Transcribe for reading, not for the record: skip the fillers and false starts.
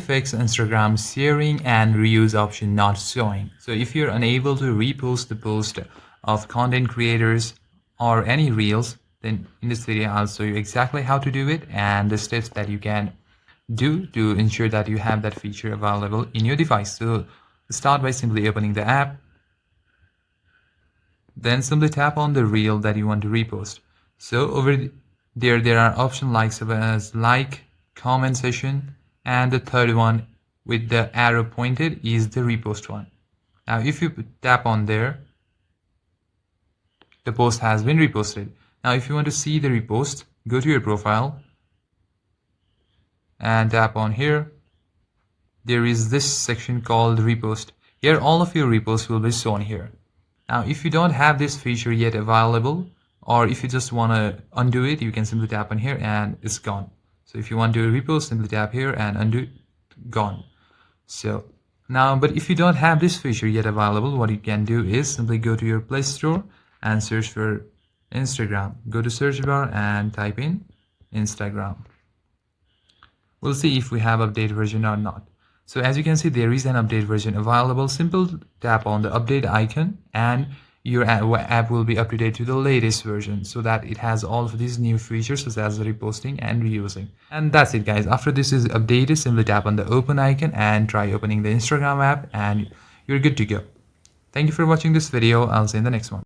fix Instagram sharing and reuse option not showing. So if you're unable to repost the post of content creators or any reels, then in this video I'll show you exactly how to do it and the steps that you can do to ensure that you have that feature available in your device. So start by simply opening the app, then simply tap on the reel that you want to repost. So over there are options as like, comment section, and the third one with the arrow pointed is the repost one. Now if you tap on there, the post has been reposted. Now if you want to see the repost, go to your profile and tap on here. There is this section called repost. Here all of your reposts will be shown here. Now if you don't have this feature yet available, or if you just want to undo it, you can simply tap on here and it's gone. So if you want to repost, simply tap here and undo, gone. So now, but if you don't have this feature yet available, what you can do is simply go to your Play Store and search for Instagram. Go to search bar and type in Instagram. We'll see if we have update version or not. So as you can see, there is an update version available. Simple tap on the update icon and your app will be up to date to the latest version, so that it has all of these new features such as reposting and reusing. And that's it guys. After this is updated, simply tap on the open icon and try opening the Instagram app and you're good to go. Thank you for watching this video. I'll see you in the next one.